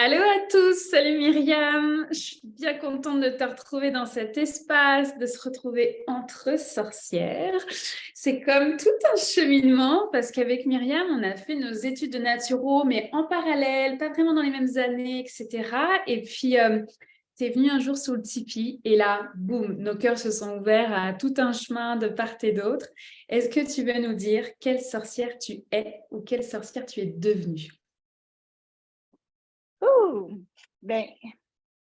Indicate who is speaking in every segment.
Speaker 1: Allô à tous, salut Myriam. Je suis bien contente de te retrouver dans cet espace, de se retrouver entre sorcières. C'est comme tout un cheminement parce qu'avec Myriam, on a fait nos études de naturo, mais en parallèle, pas vraiment dans les mêmes années, etc. Et puis, tu es venue un jour sous le Tipeee et là, boum, nos cœurs se sont ouverts à tout un chemin de part et d'autre. Est-ce que tu veux nous dire quelle sorcière tu es ou quelle sorcière tu es devenue?
Speaker 2: Ouh! Ben,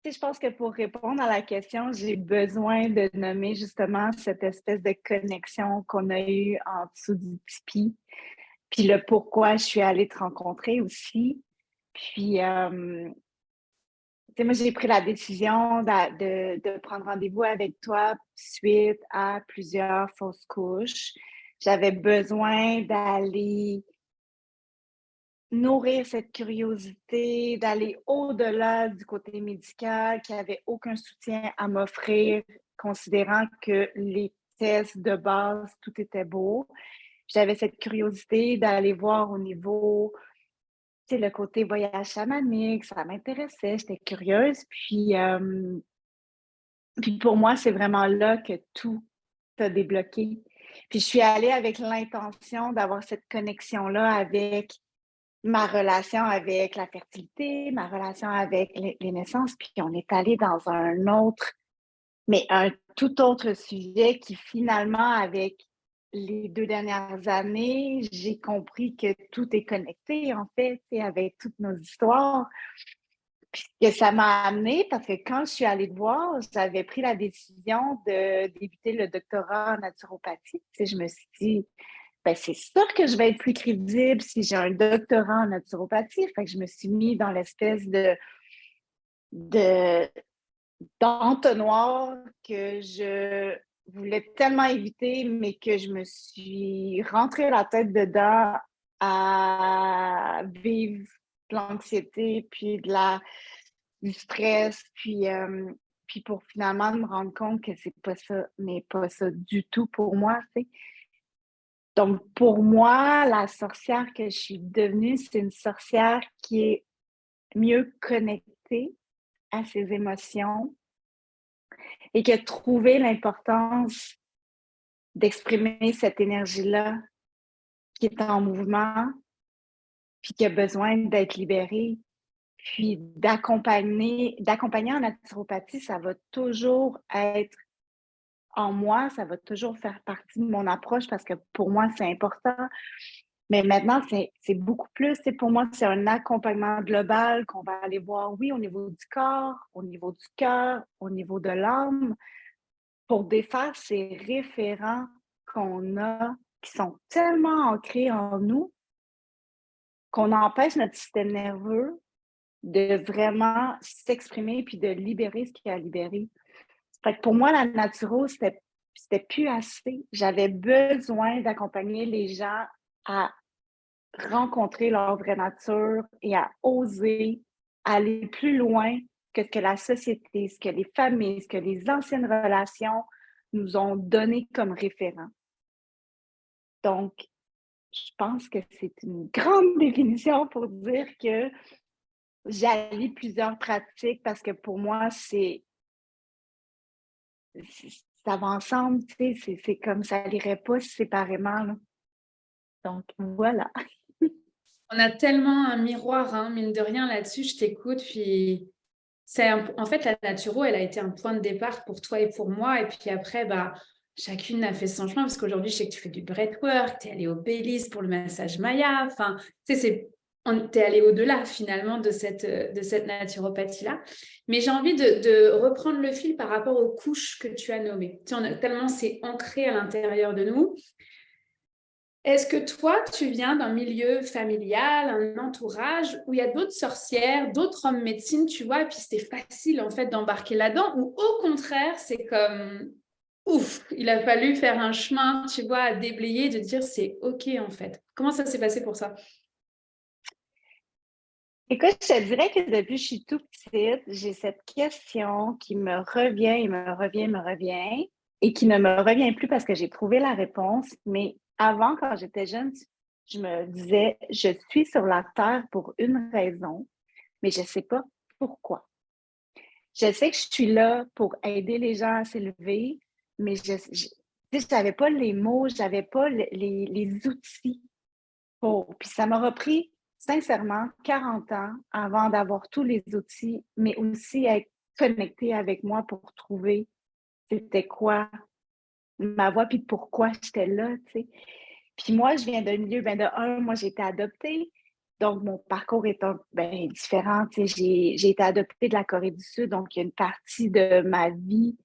Speaker 2: je pense que pour répondre à la question, j'ai besoin de nommer justement cette espèce de connexion qu'on a eue en dessous du Tipeee, puis le pourquoi je suis allée te rencontrer aussi. Puis, tu sais, moi, j'ai pris la décision de prendre rendez-vous avec toi suite à plusieurs fausses couches. J'avais besoin d'aller nourrir cette curiosité, d'aller au-delà du côté médical, qui avait aucun soutien à m'offrir, considérant que les tests de base, tout était beau. J'avais cette curiosité d'aller voir au niveau, tu sais, le côté voyage chamanique, ça m'intéressait, j'étais curieuse. Puis pour moi, c'est vraiment là que tout a débloqué. Puis je suis allée avec l'intention d'avoir cette connexion-là avec ma relation avec la fertilité, ma relation avec les naissances, puis on est allé dans un autre, mais un tout autre sujet qui finalement, avec les 2 dernières années, j'ai compris que tout est connecté en fait, tu sais, avec toutes nos histoires. Puis que ça m'a amené parce que quand je suis allée te voir, j'avais pris la décision de débuter le doctorat en naturopathie. Tu sais, je me suis dit: ben, c'est sûr que je vais être plus crédible si j'ai un doctorat en naturopathie. Fait que je me suis mis dans l'espèce de d'entonnoir que je voulais tellement éviter, mais que je me suis rentrée la tête dedans à vivre de l'anxiété, puis du stress, puis pour finalement me rendre compte que c'est pas ça, mais pas ça du tout pour moi, tu sais. Donc, pour moi, la sorcière que je suis devenue, c'est une sorcière qui est mieux connectée à ses émotions et qui a trouvé l'importance d'exprimer cette énergie-là qui est en mouvement, puis qui a besoin d'être libérée. Puis d'accompagner en naturopathie, ça va toujours être en moi, ça va toujours faire partie de mon approche parce que pour moi, c'est important. Mais maintenant, c'est beaucoup plus. C'est pour moi, c'est un accompagnement global qu'on va aller voir, oui, au niveau du corps, au niveau du cœur, au niveau de l'âme, pour défaire ces référents qu'on a qui sont tellement ancrés en nous qu'on empêche notre système nerveux de vraiment s'exprimer puis de libérer ce qu'il a à libérer. Fait que pour moi, la naturo, c'était plus assez. J'avais besoin d'accompagner les gens à rencontrer leur vraie nature et à oser aller plus loin que ce que la société, ce que les familles, ce que les anciennes relations nous ont donné comme référent. Donc, je pense que c'est une grande définition pour dire que j'allie plusieurs pratiques parce que pour moi, ça va ensemble, tu sais, c'est comme ça n'irait pas séparément, là. Donc, voilà.
Speaker 1: On a tellement un miroir, hein, mine de rien, là-dessus, je t'écoute, puis en fait, la naturo, elle a été un point de départ pour toi et pour moi, et puis après, bah, chacune a fait son chemin, parce qu'aujourd'hui, je sais que tu fais du breathwork, tu es allée au Baileys pour le massage Maya, enfin, tu sais, t'es allé au-delà, finalement, de cette naturopathie-là. Mais j'ai envie de reprendre le fil par rapport aux couches que tu as nommées. Tu sais, tellement c'est ancré à l'intérieur de nous. Est-ce que toi, tu viens d'un milieu familial, un entourage où il y a d'autres sorcières, d'autres hommes médecine, tu vois, et puis c'était facile en fait d'embarquer là-dedans, ou au contraire, c'est comme ouf, il a fallu faire un chemin, tu vois, à déblayer, de dire c'est OK en fait. Comment ça s'est passé pour ça?
Speaker 2: Écoute, je te dirais que depuis que je suis toute petite, j'ai cette question qui me revient et me revient, me revient, et qui ne me revient plus parce que j'ai trouvé la réponse. Mais avant, quand j'étais jeune, je me disais, je suis sur la Terre pour une raison. mais je ne sais pas pourquoi. Je sais que je suis là pour aider les gens à s'élever, mais tu sais, j'avais pas les mots, j'avais pas les outils pour. Puis ça m'aura pris, sincèrement, 40 ans avant d'avoir tous les outils, mais aussi être connectée avec moi pour trouver c'était quoi ma voix, puis pourquoi j'étais là, tu sais. Puis moi, je viens d'un milieu, ben de un, moi, j'ai été adoptée, donc mon parcours est différent. Tu sais, j'ai été adoptée de la Corée du Sud, donc il y a une partie de ma vie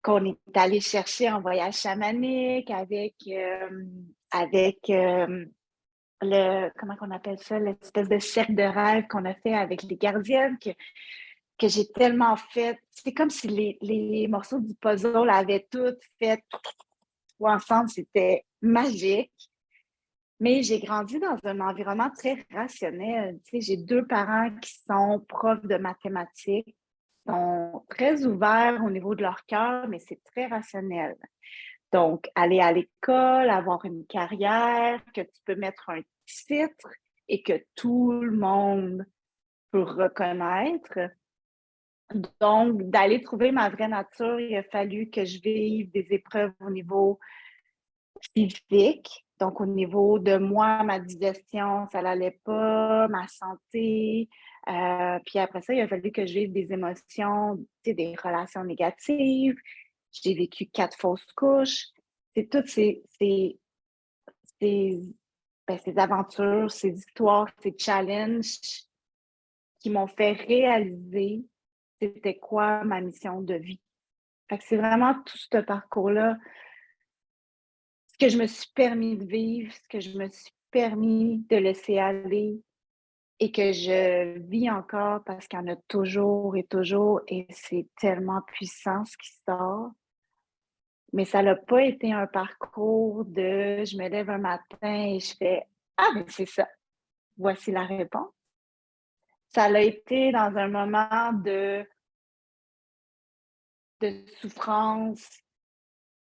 Speaker 2: qu'on est allé chercher en voyage chamanique avec comment on appelle ça, l'espèce de cercle de rêve qu'on a fait avec les gardiennes, que j'ai tellement fait. C'est comme si les morceaux du puzzle avaient tout fait ensemble, c'était magique. Mais j'ai grandi dans un environnement très rationnel. Tu sais, j'ai 2 parents qui sont profs de mathématiques, sont très ouverts au niveau de leur cœur, mais c'est très rationnel. Donc, aller à l'école, avoir une carrière, que tu peux mettre un titre et que tout le monde peut reconnaître. Donc, d'aller trouver ma vraie nature, il a fallu que je vive des épreuves au niveau physique. Donc, au niveau de moi, ma digestion, ça n'allait pas, ma santé. Puis après ça, il a fallu que je vive des émotions, tu sais, des relations négatives. J'ai vécu 4 fausses couches. C'est toutes ces, ces aventures, ces histoires, ces challenges qui m'ont fait réaliser c'était quoi ma mission de vie. Fait que c'est vraiment tout ce parcours-là, ce que je me suis permis de vivre, ce que je me suis permis de laisser aller et que je vis encore parce qu'il y en a toujours et c'est tellement puissant ce qui sort. Mais ça n'a pas été un parcours de je me lève un matin et je fais ah, mais c'est ça, voici la réponse. Ça l'a été dans un moment de souffrance,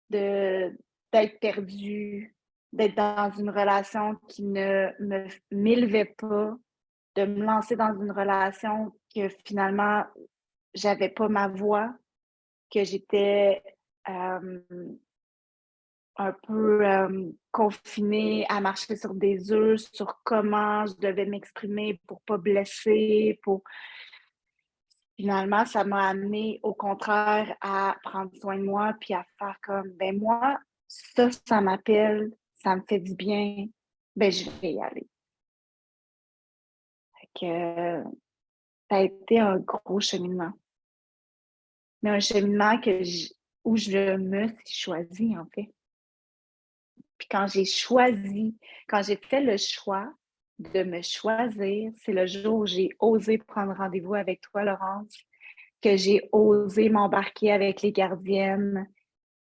Speaker 2: d'être perdue, d'être dans une relation qui ne m'élevait pas, de me lancer dans une relation que finalement, j'avais pas ma voix, que j'étais un peu confinée à marcher sur des œufs, sur comment je devais m'exprimer pour pas blesser, pour finalement, ça m'a amené au contraire à prendre soin de moi puis à faire comme ben moi, ça m'appelle, ça me fait du bien, ben je vais y aller. Fait que ça a été un gros cheminement. Mais un cheminement où je me suis choisie, en fait. Puis quand j'ai fait le choix de me choisir, c'est le jour où j'ai osé prendre rendez-vous avec toi, Laurence, que j'ai osé m'embarquer avec les gardiennes.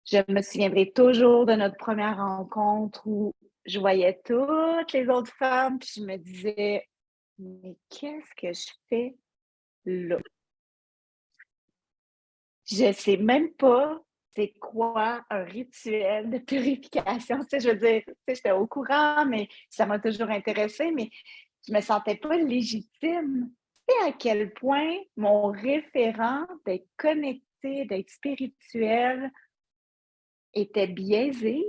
Speaker 2: Je me souviendrai toujours de notre première rencontre où je voyais toutes les autres femmes, puis je me disais, mais qu'est-ce que je fais là? Je sais même pas c'est quoi un rituel de purification. Tu sais, je veux dire, tu sais, j'étais au courant, mais ça m'a toujours intéressée, mais je me sentais pas légitime. Tu sais, à quel point mon référent d'être connecté, d'être spirituel était biaisé.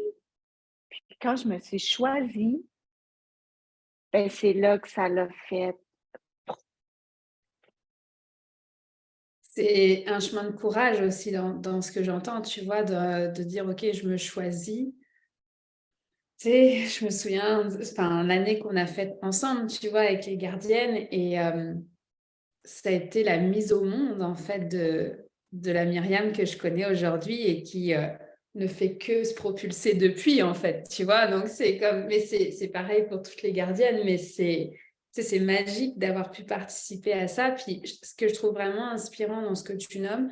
Speaker 2: Puis quand je me suis choisie, ben c'est là que ça l'a fait.
Speaker 1: C'est un chemin de courage aussi dans ce que j'entends, tu vois, de dire, OK, je me choisis. Tu sais, je me souviens, enfin, l'année qu'on a faite ensemble, tu vois, avec les gardiennes, et ça a été la mise au monde, en fait, de la Myriam que je connais aujourd'hui et qui ne fait que se propulser depuis, en fait, tu vois. Donc, c'est comme, mais c'est pareil pour toutes les gardiennes, mais c'est magique d'avoir pu participer à ça. Puis, ce que je trouve vraiment inspirant dans ce que tu nommes,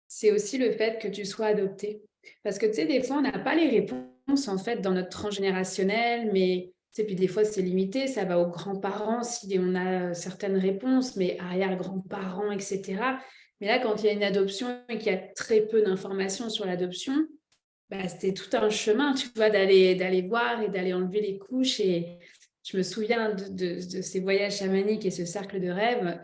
Speaker 1: c'est aussi le fait que tu sois adoptée. Parce que, tu sais, des fois, on n'a pas les réponses, en fait, dans notre transgénérationnel, mais, tu sais, puis des fois, c'est limité, ça va aux grands-parents si on a certaines réponses, mais arrière-grands-parents, etc. Mais là, quand il y a une adoption et qu'il y a très peu d'informations sur l'adoption, bah, c'était tout un chemin, tu vois, d'aller voir et d'aller enlever les couches. je me souviens de ces voyages chamaniques et ce cercle de rêve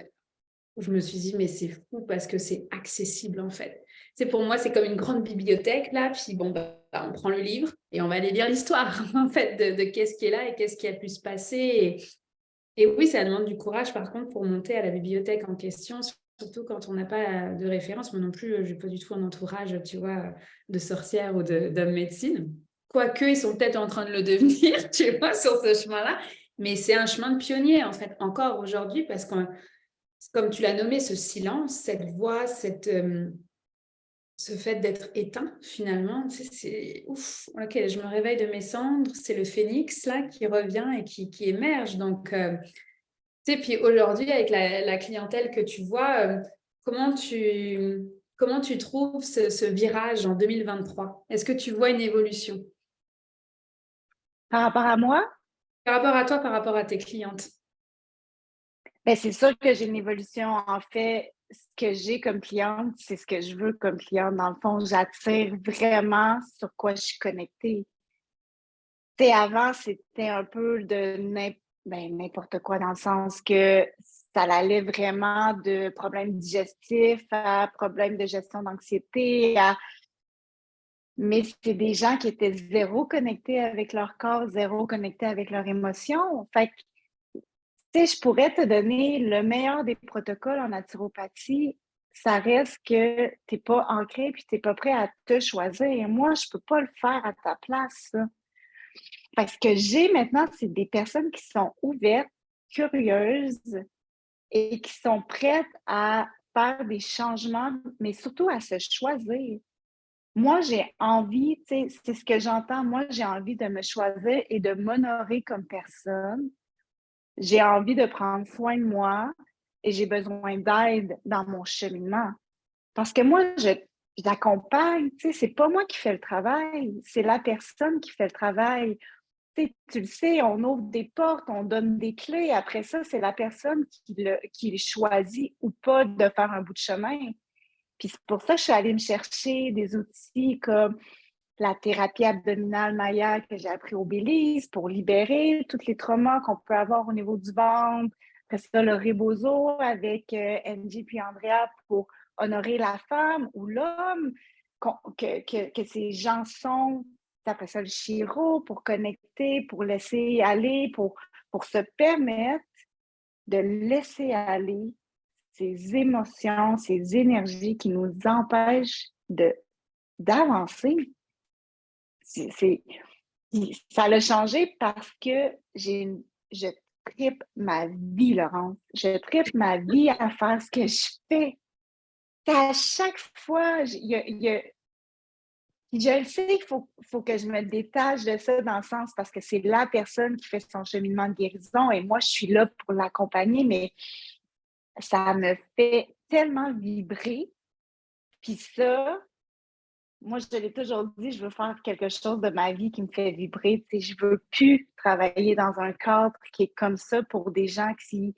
Speaker 1: où je me suis dit, mais c'est fou parce que c'est accessible en fait. C'est pour moi, c'est comme une grande bibliothèque là, puis bon, on prend le livre et on va aller lire l'histoire en fait de qu'est-ce qui est là et qu'est-ce qui a pu se passer. Et oui, ça demande du courage par contre pour monter à la bibliothèque en question, surtout quand on n'a pas de référence. Moi non plus, je n'ai pas du tout un entourage, tu vois, de sorcières ou d'hommes médecine. Quoique, ils sont peut-être en train de le devenir, tu vois, sur ce chemin-là. Mais c'est un chemin de pionnier, en fait, encore aujourd'hui, parce que, comme tu l'as nommé, ce silence, cette voix, ce fait d'être éteint, finalement, tu sais, c'est ouf. Ok, je me réveille de mes cendres, c'est le phénix, là, qui revient et qui émerge. Donc, tu sais, puis aujourd'hui, avec la clientèle que tu vois, comment tu trouves ce virage en 2023? Est-ce que tu vois une évolution
Speaker 2: Par rapport à moi,
Speaker 1: par rapport à toi, par rapport à tes clientes?
Speaker 2: ben, c'est sûr que j'ai une évolution. En fait, ce que j'ai comme cliente, c'est ce que je veux comme cliente. Dans le fond, j'attire vraiment sur quoi je suis connectée. Tu sais, avant, c'était un peu de n'importe quoi dans le sens que ça allait vraiment de problèmes digestifs à problèmes de gestion d'anxiété, mais c'est des gens qui étaient zéro connectés avec leur corps, zéro connectés avec leurs émotions. Fait que, tu sais, je pourrais te donner le meilleur des protocoles en naturopathie. Ça reste que tu n'es pas ancré puis tu n'es pas prêt à te choisir. Moi, je ne peux pas le faire à ta place, ça. Parce que j'ai maintenant, c'est des personnes qui sont ouvertes, curieuses et qui sont prêtes à faire des changements, mais surtout à se choisir. Moi, j'ai envie, tu sais, c'est ce que j'entends, moi, j'ai envie de me choisir et de m'honorer comme personne. J'ai envie de prendre soin de moi et j'ai besoin d'aide dans mon cheminement. Parce que moi, je l'accompagne, tu sais, c'est pas moi qui fais le travail, c'est la personne qui fait le travail. Tu le sais, on ouvre des portes, on donne des clés. Après ça, c'est la personne qui choisit ou pas de faire un bout de chemin. Puis c'est pour ça que je suis allée me chercher des outils comme la thérapie abdominale Maya que j'ai appris au Belize pour libérer tous les traumas qu'on peut avoir au niveau du ventre. Après ça, le Rebozo avec Angie puis Andrea pour honorer la femme ou l'homme que ces gens sont. Après ça, le Chiro pour connecter, pour laisser aller, pour se permettre de laisser aller ces émotions, ces énergies qui nous empêchent d'avancer. C'est, ça l'a changé parce que je tripe ma vie, Laurence. Je tripe ma vie à faire ce que je fais. À chaque fois, je le sais qu'il faut que je me détache de ça dans le sens parce que c'est la personne qui fait son cheminement de guérison et moi, je suis là pour l'accompagner, mais ça me fait tellement vibrer. Puis ça, moi, je l'ai toujours dit, je veux faire quelque chose de ma vie qui me fait vibrer. Tu sais, je veux plus travailler dans un cadre qui est comme ça pour des gens qui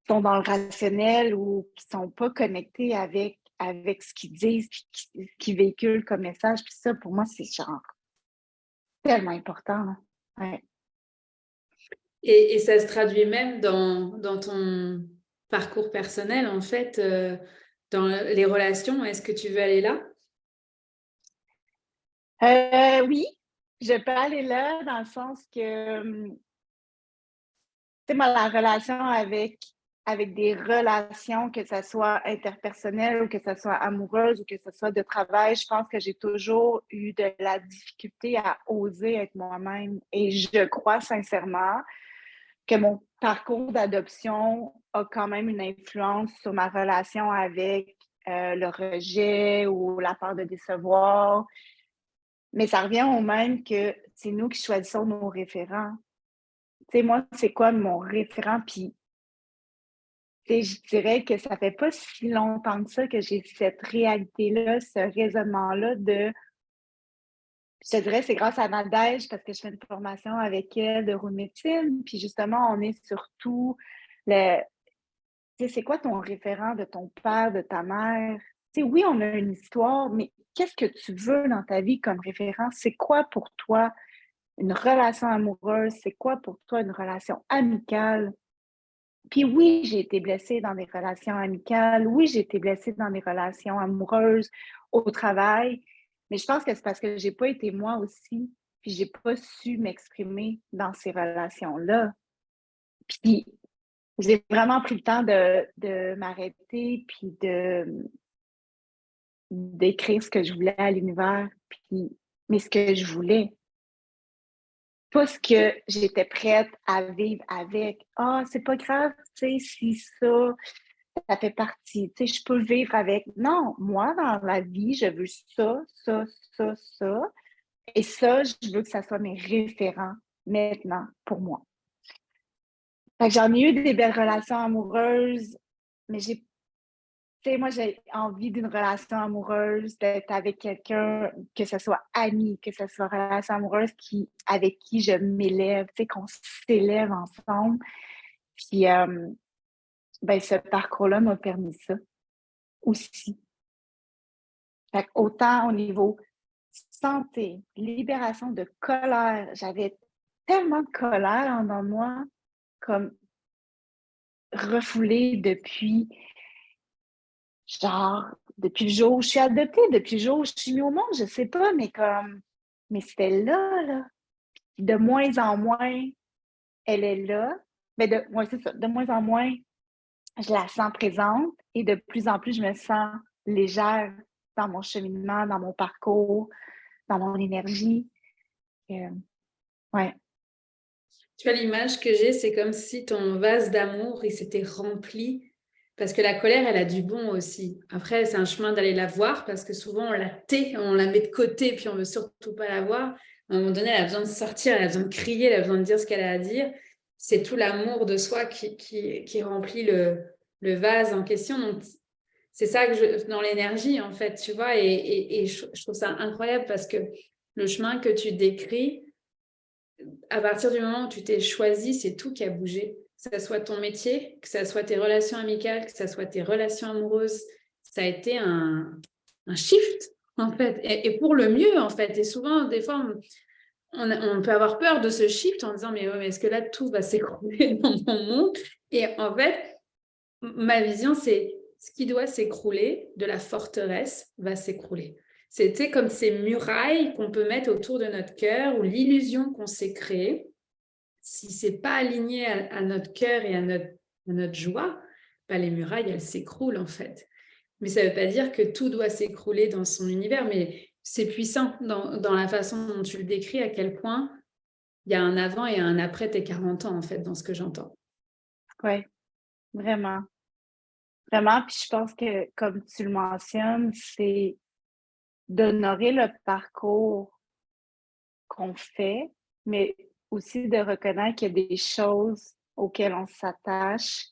Speaker 2: sont dans le rationnel ou qui sont pas connectés avec ce qu'ils disent, qui véhiculent comme message. Puis ça, pour moi, c'est genre tellement important, là. Ouais.
Speaker 1: Et ça se traduit même dans ton parcours personnel, en fait, dans les relations. Est-ce que tu veux aller là?
Speaker 2: Oui, je peux aller là dans le sens que, tu sais, moi, la relation avec des relations, que ce soit interpersonnelles ou que ce soit amoureuse ou que ce soit de travail, je pense que j'ai toujours eu de la difficulté à oser être moi-même. Et je crois sincèrement que mon parcours d'adoption a quand même une influence sur ma relation avec le rejet ou la peur de décevoir. Mais ça revient au même que c'est nous qui choisissons nos référents. Tu sais, moi, c'est quoi mon référent? Puis, tu sais, je dirais que ça fait pas si longtemps que ça que j'ai cette réalité-là, ce raisonnement-là de, je te dirais, c'est grâce à Nadège parce que je fais une formation avec elle de roue médecine. Puis justement, on est surtout le, tu sais, c'est quoi ton référent de ton père, de ta mère? Tu sais, oui, on a une histoire, mais qu'est-ce que tu veux dans ta vie comme référence? C'est quoi pour toi une relation amoureuse, c'est quoi pour toi une relation amicale? Puis oui, j'ai été blessée dans des relations amicales, oui, j'ai été blessée dans des relations amoureuses, au travail, mais je pense que c'est parce que j'ai pas été moi aussi, puis j'ai pas su m'exprimer dans ces relations-là. Puis j'ai vraiment pris le temps de m'arrêter, puis d'écrire ce que je voulais à l'univers, puis mais ce que je voulais, pas ce que j'étais prête à vivre avec. Ah, c'est pas grave, tu sais, si ça fait partie, tu sais, je peux vivre avec. Non, moi, dans la vie, je veux ça, ça, ça, ça. Et ça, je veux que ça soit mes référents maintenant pour moi. Fait que j'en ai eu des belles relations amoureuses, mais tu sais, moi, j'ai envie d'une relation amoureuse, d'être avec quelqu'un, que ce soit ami, que ce soit relation amoureuse avec qui je m'élève, tu sais, qu'on s'élève ensemble. Puis, ben, ce parcours-là m'a permis ça aussi. Fait que autant au niveau santé, libération de colère, j'avais tellement de colère en moi, comme refoulée genre, depuis le jour où je suis adoptée, depuis le jour où je suis mise au monde, je sais pas, mais c'était là, là. De moins en moins, elle est là. Mais ouais, c'est ça. De moins en moins, je la sens présente et de plus en plus, je me sens légère dans mon cheminement, dans mon parcours, dans mon énergie. Ouais.
Speaker 1: Tu vois, l'image que j'ai, c'est comme si ton vase d'amour, il s'était rempli. Parce que la colère, elle a du bon aussi. Après, c'est un chemin d'aller la voir parce que souvent, on la tait, on la met de côté, puis on veut surtout pas la voir. À un moment donné, elle a besoin de sortir, elle a besoin de crier, elle a besoin de dire ce qu'elle a à dire. C'est tout l'amour de soi qui remplit le vase en question. Donc, c'est ça que dans l'énergie, en fait, tu vois. Et je trouve ça incroyable parce que le chemin que tu décris, à partir du moment où tu t'es choisi, c'est tout qui a bougé. Que ça soit ton métier, que ça soit tes relations amicales, que ça soit tes relations amoureuses. Ça a été un shift, en fait. Et pour le mieux, en fait. Et souvent, des fois, on peut avoir peur de ce shift en disant, mais, ouais, mais est-ce que là, tout va s'écrouler dans mon monde? Et en fait, ma vision, c'est ce qui doit s'écrouler de la forteresse va s'écrouler. C'était comme ces murailles qu'on peut mettre autour de notre cœur ou l'illusion qu'on s'est créée. Si c'est pas aligné à notre cœur et à notre joie, bah, les murailles, elles s'écroulent en fait. Mais ça ne veut pas dire que tout doit s'écrouler dans son univers, mais c'est puissant dans la façon dont tu le décris, à quel point il y a un avant et un après tes 40 ans, en fait, dans ce que j'entends.
Speaker 2: Oui, vraiment. Vraiment, puis je pense que, comme tu le mentionnes, c'est d'honorer le parcours qu'on fait, mais aussi de reconnaître qu'il y a des choses auxquelles on s'attache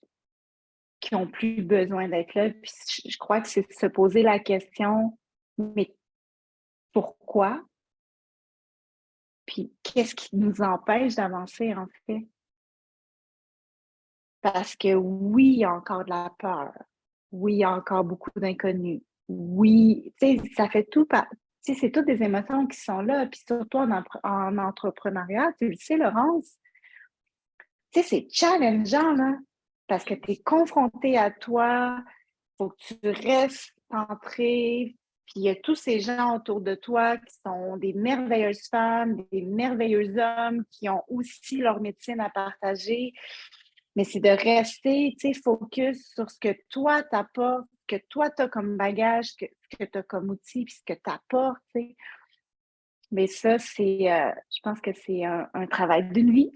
Speaker 2: qui n'ont plus besoin d'être là. Puis je crois que c'est de se poser la question, mais pourquoi? Puis qu'est-ce qui nous empêche d'avancer, en fait? Parce que oui, il y a encore de la peur. Oui, il y a encore beaucoup d'inconnus. Oui, tu sais, ça fait tout tu sais, c'est toutes des émotions qui sont là. Puis surtout en entrepreneuriat, tu le sais, Laurence, tu sais, c'est challengeant, là, parce que tu es confronté à toi, il faut que tu restes centré, puis il y a tous ces gens autour de toi qui sont des merveilleuses femmes, des merveilleux hommes qui ont aussi leur médecine à partager. Mais c'est de rester, tu sais, focus sur ce que toi t'apportes, ce que toi t'as comme bagage, ce que t'as comme outil, puis ce que t'apportes, tu sais. Mais ça, je pense que c'est un travail d'une vie.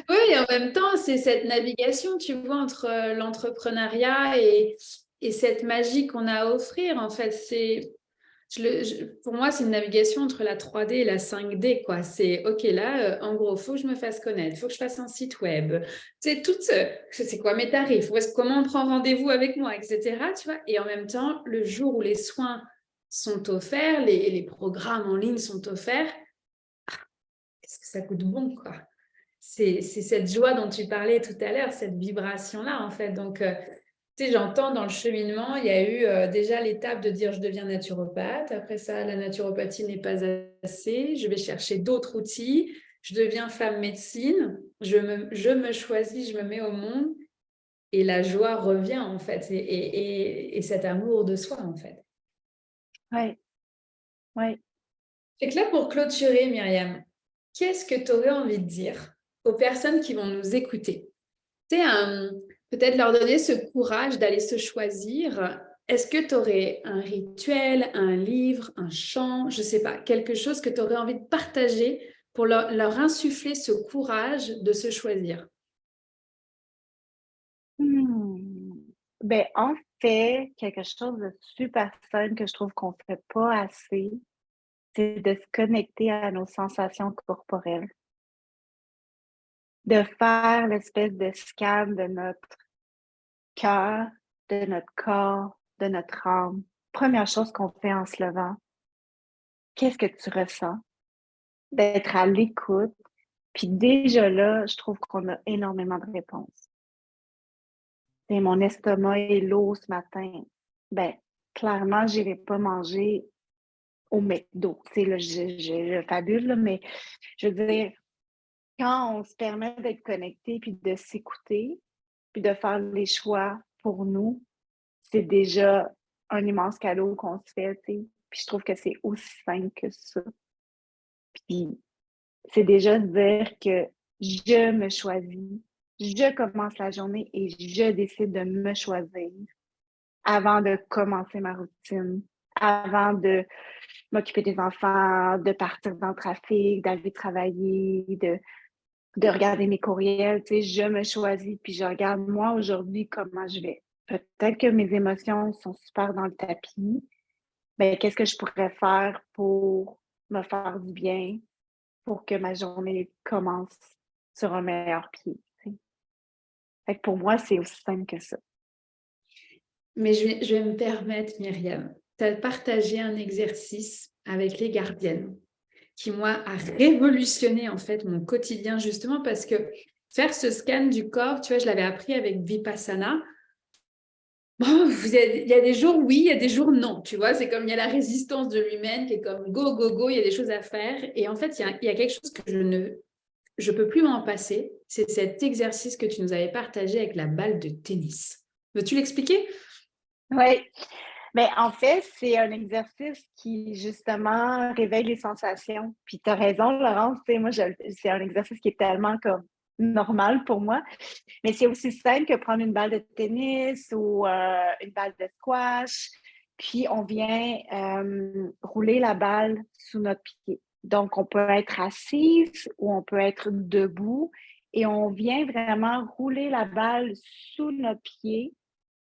Speaker 1: Oui, et en même temps, c'est cette navigation, tu vois, entre l'entrepreneuriat et cette magie qu'on a à offrir. En fait, pour moi, c'est une navigation entre la 3D et la 5D, quoi. C'est, OK, là, en gros, il faut que je me fasse connaître, il faut que je fasse un site web. C'est c'est quoi mes tarifs? Comment on prend rendez-vous avec moi, etc. Tu vois? Et en même temps, le jour où les soins sont offerts, les programmes en ligne sont offerts, qu'est-ce que ça coûte bon, quoi. C'est cette joie dont tu parlais tout à l'heure, cette vibration-là, en fait. Donc, Tu sais, j'entends dans le cheminement, il y a eu déjà l'étape de dire je deviens naturopathe. Après ça, la naturopathie n'est pas assez. Je vais chercher d'autres outils. Je deviens femme médecine. Je me choisis, je me mets au monde. Et la joie revient, en fait. Et cet amour de soi, en fait.
Speaker 2: Oui, oui.
Speaker 1: Et que là, pour clôturer, Myriam, qu'est-ce que tu aurais envie de dire aux personnes qui vont nous écouter? Tu sais, peut-être leur donner ce courage d'aller se choisir. Est-ce que tu aurais un rituel, un livre, un chant, je ne sais pas, quelque chose que tu aurais envie de partager pour leur insuffler ce courage de se choisir?
Speaker 2: Hmm. Ben, en fait, quelque chose de super fun que je trouve qu'on fait pas assez, c'est de se connecter à nos sensations corporelles, de faire l'espèce de scan de notre cœur, de notre corps, de notre âme. Première chose qu'on fait en se levant, qu'est-ce que tu ressens? D'être à l'écoute. Puis déjà là, je trouve qu'on a énormément de réponses. Et mon estomac est lourd ce matin. Ben, clairement, j'irai pas manger au McDo. Tu sais, là, je fabule, là, mais je veux dire, quand on se permet d'être connecté puis de s'écouter, puis de faire les choix pour nous, c'est déjà un immense cadeau qu'on se fait, tu sais. Puis je trouve que c'est aussi simple que ça. Puis c'est déjà de dire que je me choisis, je commence la journée et je décide de me choisir avant de commencer ma routine, avant de m'occuper des enfants, de partir dans le trafic, d'aller travailler, de regarder mes courriels. Tu sais, je me choisis, puis je regarde moi aujourd'hui comment je vais. Peut-être que mes émotions sont super dans le tapis. Mais qu'est-ce que je pourrais faire pour me faire du bien, pour que ma journée commence sur un meilleur pied, tu sais? Fait que pour moi, c'est aussi simple que ça.
Speaker 1: Mais je vais me permettre, Myriam, de partager un exercice avec les gardiennes qui, moi, a révolutionné en fait mon quotidien justement parce que faire ce scan du corps, tu vois, je l'avais appris avec Vipassana. Bon, il y a des jours oui, il y a des jours non, tu vois, c'est comme il y a la résistance de l'humaine qui est comme go, go, go, il y a des choses à faire. Et en fait, il y a quelque chose que je peux plus m'en passer, c'est cet exercice que tu nous avais partagé avec la balle de tennis. Veux-tu l'expliquer?
Speaker 2: Oui, mais en fait, c'est un exercice qui, justement, réveille les sensations. Puis tu as raison, Laurence, tu sais, moi, c'est un exercice qui est tellement comme normal pour moi, mais c'est aussi simple que prendre une balle de tennis ou une balle de squash, puis on vient rouler la balle sous notre pied. Donc, on peut être assise ou on peut être debout et on vient vraiment rouler la balle sous notre pied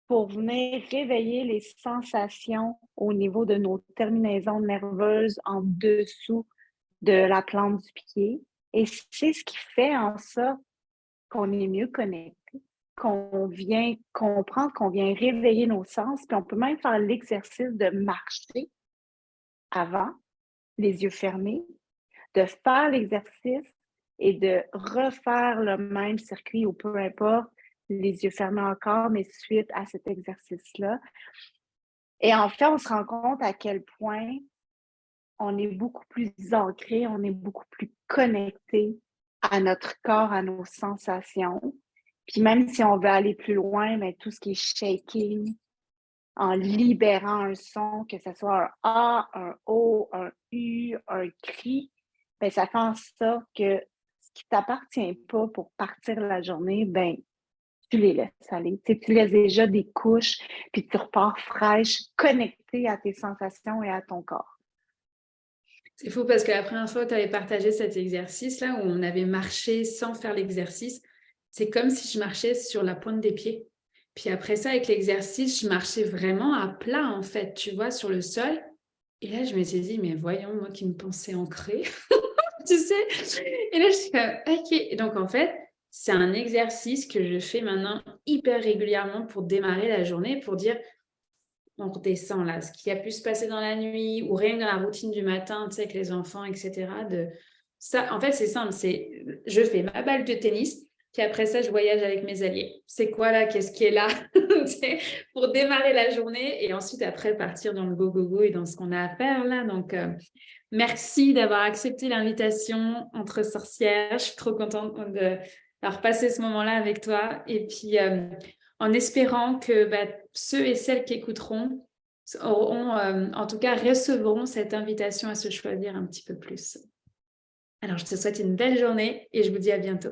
Speaker 2: pour venir réveiller les sensations au niveau de nos terminaisons nerveuses en dessous de la plante du pied. Et c'est ce qui fait en sorte qu'on est mieux connecté, qu'on vient comprendre, qu'on vient réveiller nos sens. Puis on peut même faire l'exercice de marcher avant, les yeux fermés, de faire l'exercice et de refaire le même circuit ou peu importe, les yeux fermés encore, mais suite à cet exercice-là. Et en fait, on se rend compte à quel point on est beaucoup plus ancré, on est beaucoup plus connecté à notre corps, à nos sensations. Puis même si on veut aller plus loin, mais tout ce qui est shaking, en libérant un son, que ce soit un A, un O, un U, un cri, ben ça fait en sorte que ce qui t'appartient pas pour partir la journée, ben tu les laisses aller. Tu sais, tu laisses déjà des couches, puis tu repars fraîche, connectée à tes sensations et à ton corps.
Speaker 1: C'est fou parce que la première fois que tu avais partagé cet exercice-là, où on avait marché sans faire l'exercice, c'est comme si je marchais sur la pointe des pieds. Puis après ça, avec l'exercice, je marchais vraiment à plat, en fait, tu vois, sur le sol. Et là, je me suis dit, mais voyons, moi qui me pensais ancrée, tu sais. Et là, je suis comme, OK. Et donc, en fait, c'est un exercice que je fais maintenant hyper régulièrement pour démarrer la journée, pour dire, on redescend là, ce qui a pu se passer dans la nuit ou rien que dans la routine du matin, tu sais, avec les enfants, etc. Ça, en fait, c'est simple, je fais ma balle de tennis, Puis après ça, je voyage avec mes alliés. C'est quoi là? Qu'est-ce qui est là? Pour démarrer la journée et ensuite après partir dans le go, go, go et dans ce qu'on a à faire là. Donc, merci d'avoir accepté l'invitation entre sorcières. Je suis trop contente d'avoir passé ce moment-là avec toi. Et puis, en espérant que ceux et celles qui écouteront auront, en tout cas, recevront cette invitation à se choisir un petit peu plus. Alors, je te souhaite une belle journée et je vous dis à bientôt.